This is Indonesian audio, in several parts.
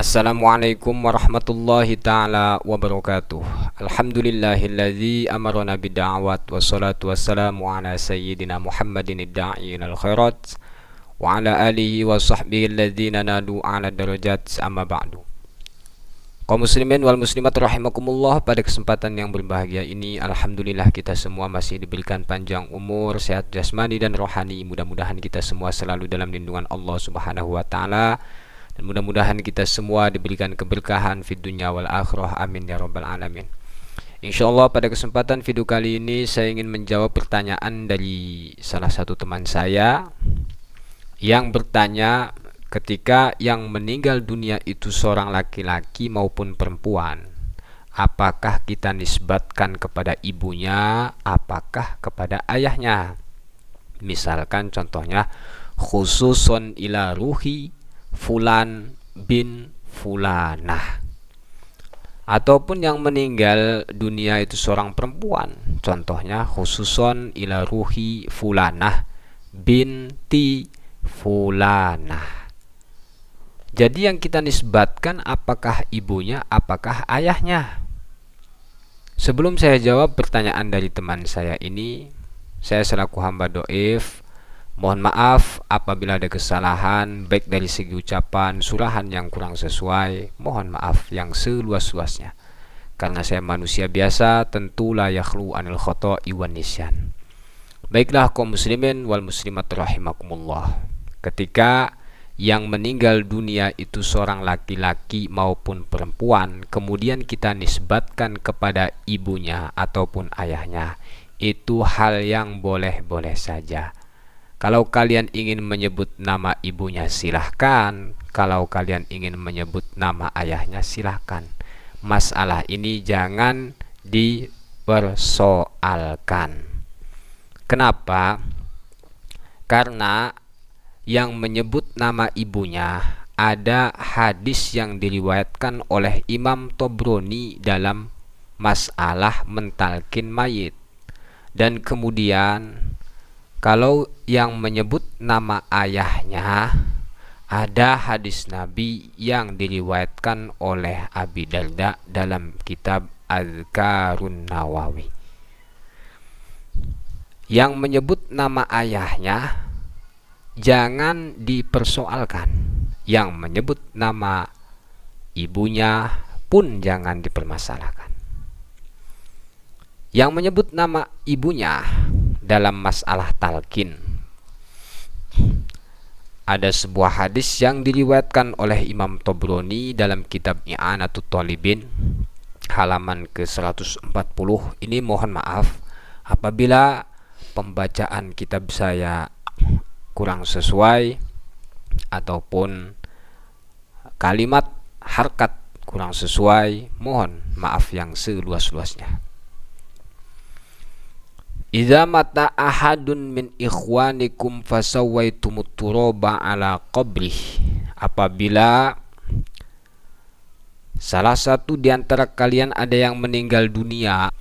Assalamualaikum warahmatullahi ta'ala wabarakatuh. Alhamdulillahilladzi amarana bid'awat wassalatu wassalamu ala sayyidina Muhammadin ad-da'i'il al-khairat wa ala alihi wa sahbihi alladzina nadu ala darajat amma ba'du. Kaum muslimin wal muslimat rahimakumullah, pada kesempatan yang berbahagia ini alhamdulillah kita semua masih diberikan panjang umur, sehat jasmani dan rohani. Mudah-mudahan kita semua selalu dalam lindungan Allah Subhanahu wa taala. Dan mudah-mudahan kita semua diberikan keberkahan fid dunya wal akhirah, amin ya rabbal alamin. Insyaallah pada kesempatan video kali ini saya ingin menjawab pertanyaan dari salah satu teman saya yang bertanya, ketika yang meninggal dunia itu seorang laki-laki maupun perempuan, apakah kita nisbatkan kepada ibunya, apakah kepada ayahnya? Misalkan contohnya, khususon ila ruhi fulan bin fulanah. Ataupun yang meninggal dunia itu seorang perempuan, contohnya khususon ila ruhi fulanah binti fulanah. Jadi yang kita nisbatkan apakah ibunya, apakah ayahnya? Sebelum saya jawab pertanyaan dari teman saya ini, saya selaku hamba doif mohon maaf apabila ada kesalahan baik dari segi ucapan, surahan yang kurang sesuai. Mohon maaf yang seluas-luasnya. Karena saya manusia biasa, tentu la yakhlu anil khoto'i wan nisyan. Baiklah kaum muslimin wal muslimat rahimakumullah. Ketika yang meninggal dunia itu seorang laki-laki maupun perempuan, kemudian kita nisbatkan kepada ibunya ataupun ayahnya, itu hal yang boleh-boleh saja. Kalau kalian ingin menyebut nama ibunya silahkan, kalau kalian ingin menyebut nama ayahnya silahkan. Masalah ini jangan dipersoalkan. Kenapa? Karena yang menyebut nama ibunya ada hadis yang diriwayatkan oleh Imam Tobroni dalam masalah mentalkin mayit. Dan kemudian kalau yang menyebut nama ayahnya ada hadis Nabi yang diriwayatkan oleh Abi Darda dalam kitab Azkarun Nawawi. Yang menyebut nama ayahnya jangan dipersoalkan. Yang menyebut nama ibunya pun jangan dipermasalahkan. Yang menyebut nama ibunya dalam masalah talqin, ada sebuah hadis yang diriwayatkan oleh Imam Tobroni dalam kitab I'anatut Thalibin halaman ke-140. Ini mohon maaf apabila pembacaan kitab saya kurang sesuai ataupun kalimat harkat kurang sesuai, mohon maaf yang seluas-luasnya. Idza mata ahadun min ikhwanikum fasawaitumut turaba ala qabrih. Apabila salah satu di antara kalian ada yang meninggal dunia,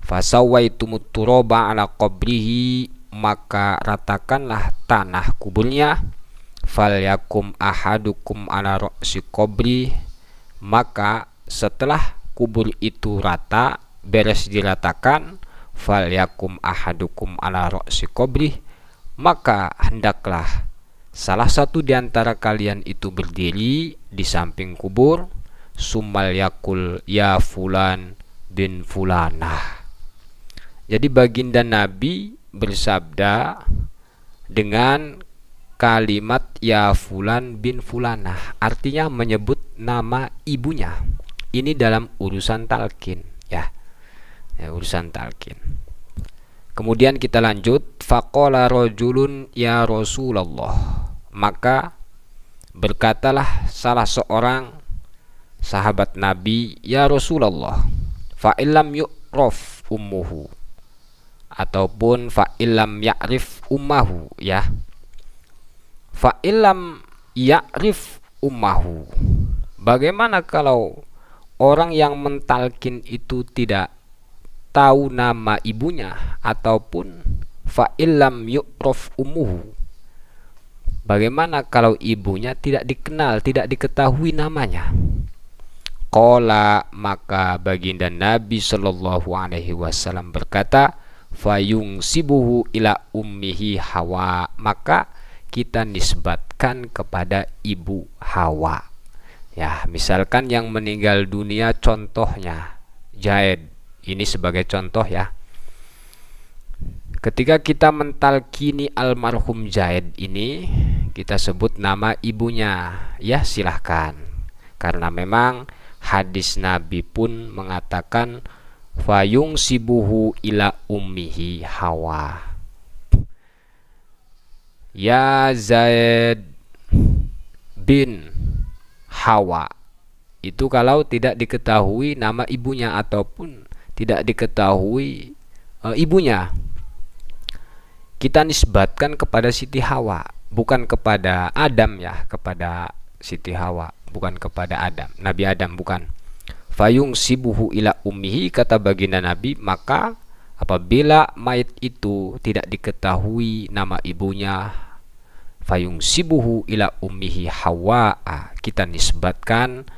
fasawaitumut turaba ala qabrihi, maka ratakanlah tanah kuburnya. Falyakum ahadukum ala ra'si qabri, maka setelah kubur itu rata, beres diratakan, falyakum ahadukum ala ra'si qabri, maka hendaklah salah satu di antara kalian itu berdiri di samping kubur, summal yakul ya fulan bin fulanah. Jadi baginda Nabi bersabda dengan kalimat ya fulan bin fulanah, artinya menyebut nama ibunya. Ini dalam urusan talqin, ya, urusan talqin. Kemudian kita lanjut, faqala rajulun ya Rasulullah, maka berkatalah salah seorang sahabat Nabi, ya Rasulullah, fa illam yu'raf ummuhu, ataupun fa illam ya'rif ummahu, ya, fa illam ya'rif ummahu, bagaimana kalau orang yang mentalkin itu tidak tahu nama ibunya, ataupun fa illam yu'raf ummuhu, Bagaimana kalau ibunya tidak dikenal, tidak diketahui namanya? Qala, maka baginda Nabi Shallallahu Alaihi Wasallam berkata, fayungsibuhu ila ummihi Hawa, maka kita nisbatkan kepada ibu Hawa. Ya, misalkan yang meninggal dunia contohnya Zaid, ini sebagai contoh ya. Ketika kita mentalkini almarhum Zaid ini, kita sebut nama ibunya, ya silahkan. Karena memang hadis Nabi pun mengatakan fayung sibuhu ila ummihi Hawa. Ya Zaid bin Hawa. Itu kalau tidak diketahui nama ibunya ataupun tidak diketahui ibunya, kita nisbatkan kepada Siti Hawa, bukan kepada Adam ya, kepada Siti Hawa, bukan kepada Adam, Nabi Adam, bukan. Fayung sibuhu ila ummihi, kata baginda Nabi, maka apabila mayit itu tidak diketahui nama ibunya, fayung sibuhu ila ummihi Hawa, kita nisbatkan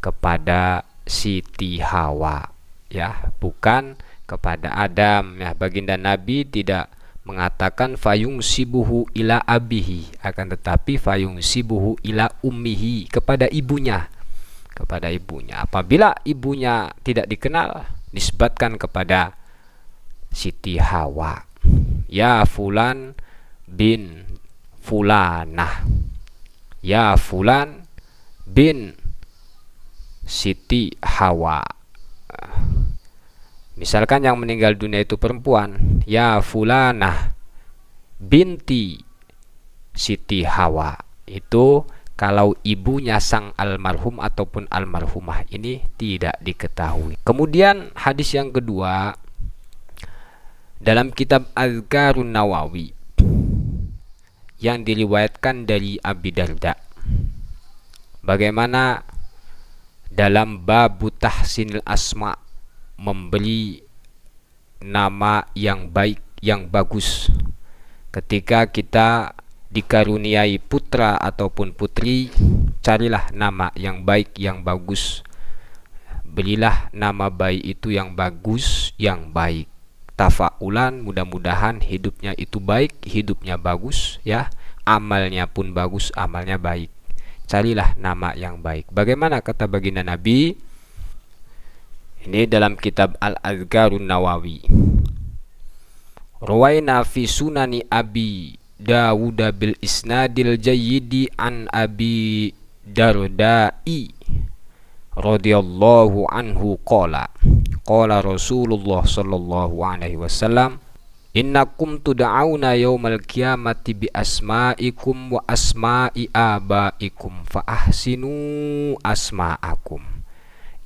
kepada Siti Hawa ya, bukan kepada Adam ya. Baginda Nabi tidak mengatakan fayung sibuhu ila abihi, akan tetapi fayung sibuhu ila ummihi, kepada ibunya, kepada ibunya. Apabila ibunya tidak dikenal, nisbatkan kepada Siti Hawa. Ya fulan bin fulanah, ya fulan bin Siti Hawa. Misalkan yang meninggal dunia itu perempuan, ya fulanah binti Siti Hawa. Itu kalau ibunya sang almarhum ataupun almarhumah ini tidak diketahui. Kemudian hadis yang kedua dalam kitab Azkarun Nawawi yang diriwayatkan dari Abi Darda, bagaimana dalam babu tahsinil asma, memberi nama yang baik, yang bagus. Ketika kita dikaruniai putra ataupun putri, carilah nama yang baik, yang bagus. Berilah nama baik itu yang bagus, yang baik. Tafaulan, mudah-mudahan hidupnya itu baik, hidupnya bagus ya. Amalnya pun bagus, amalnya baik. Carilah nama yang baik. Bagaimana kata baginda Nabi? Ini dalam kitab Al-Azkarun Nawawi. Rawaina fi sunani Abi Dawud bil isnadil jayyidi an Abi Dardai radhiyallahu anhu qala qala Rasulullah sallallahu alaihi wasallam, innakum tud'auna yaumal qiyamati bi asma'ikum wa asma'i abaikum fa ahsinu asma'akum.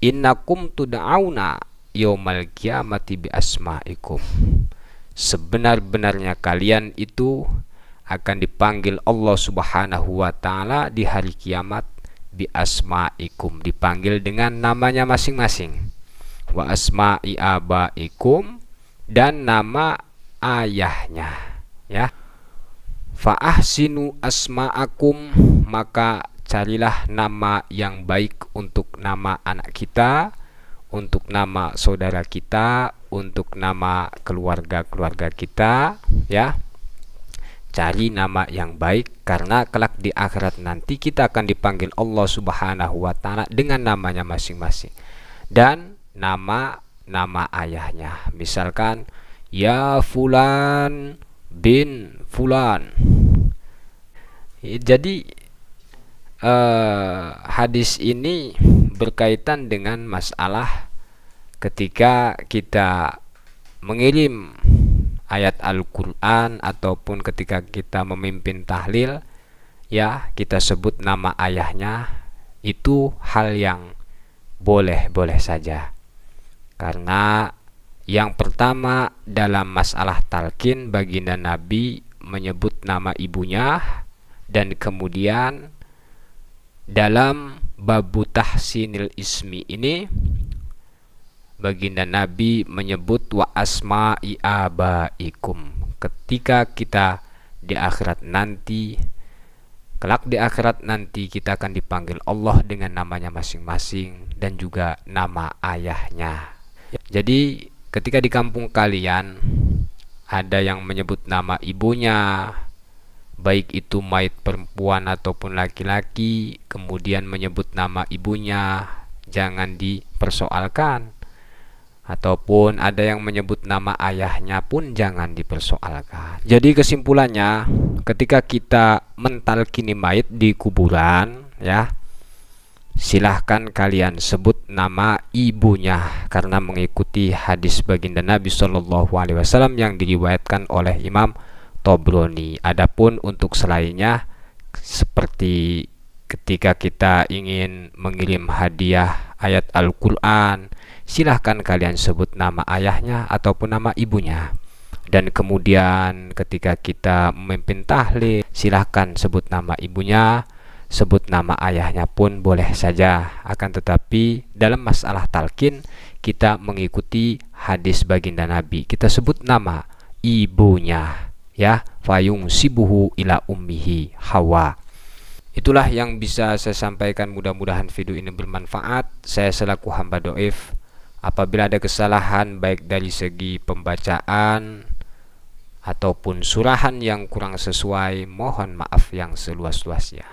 Innakum tud'auna yaumal qiyamati bi asma'ikum. Sebenar-benarnya kalian itu akan dipanggil Allah Subhanahu wa taala di hari kiamat bi asma'ikum, dipanggil dengan namanya masing-masing. Wa asma'i abaikum, dan nama ayahnya ya. Fa ahsinu asma'akum, maka carilah nama yang baik untuk nama anak kita, untuk nama saudara kita, untuk nama keluarga-keluarga kita ya. Cari nama yang baik, karena kelak di akhirat nanti kita akan dipanggil Allah Subhanahu wa taala dengan namanya masing-masing dan nama ayahnya. Misalkan ya fulan bin fulan. Jadi hadis ini berkaitan dengan masalah ketika kita mengirim ayat Al-Quran ataupun ketika kita memimpin tahlil ya, kita sebut nama ayahnya, itu hal yang boleh-boleh saja. Karena yang pertama dalam masalah talqin, baginda Nabi menyebut nama ibunya, dan kemudian dalam babu tahsinil ismi ini baginda Nabi menyebut wa asma'i abaikum. Ketika kita di akhirat nanti Kelak di akhirat nanti kita akan dipanggil Allah dengan namanya masing-masing dan juga nama ayahnya. Jadi ketika di kampung kalian ada yang menyebut nama ibunya, baik itu mayit perempuan ataupun laki-laki, kemudian menyebut nama ibunya, jangan dipersoalkan. Ataupun ada yang menyebut nama ayahnya pun jangan dipersoalkan. Jadi kesimpulannya, ketika kita mentalkini mayit di kuburan, ya, silahkan kalian sebut nama ibunya karena mengikuti hadis baginda Nabi Shallallahu Alaihi Wasallam yang diriwayatkan oleh Imam Tobroni. Adapun untuk selainnya, seperti ketika kita ingin mengirim hadiah ayat Al-Quran, silahkan kalian sebut nama ayahnya ataupun nama ibunya. Dan kemudian ketika kita memimpin tahlil, silahkan sebut nama ibunya, sebut nama ayahnya pun boleh saja. Akan tetapi dalam masalah talqin kita mengikuti hadis baginda Nabi, kita sebut nama ibunya, ya, fayung sibuhu ila ummihi Hawa. Itulah yang bisa saya sampaikan, mudah-mudahan video ini bermanfaat. Saya selaku hamba doif, apabila ada kesalahan baik dari segi pembacaan ataupun surahan yang kurang sesuai, mohon maaf yang seluas-luasnya.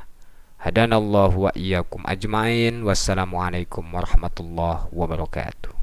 Hadanallahu wa iyyakum ajmain. Wassalamualaikum warahmatullahi wabarakatuh.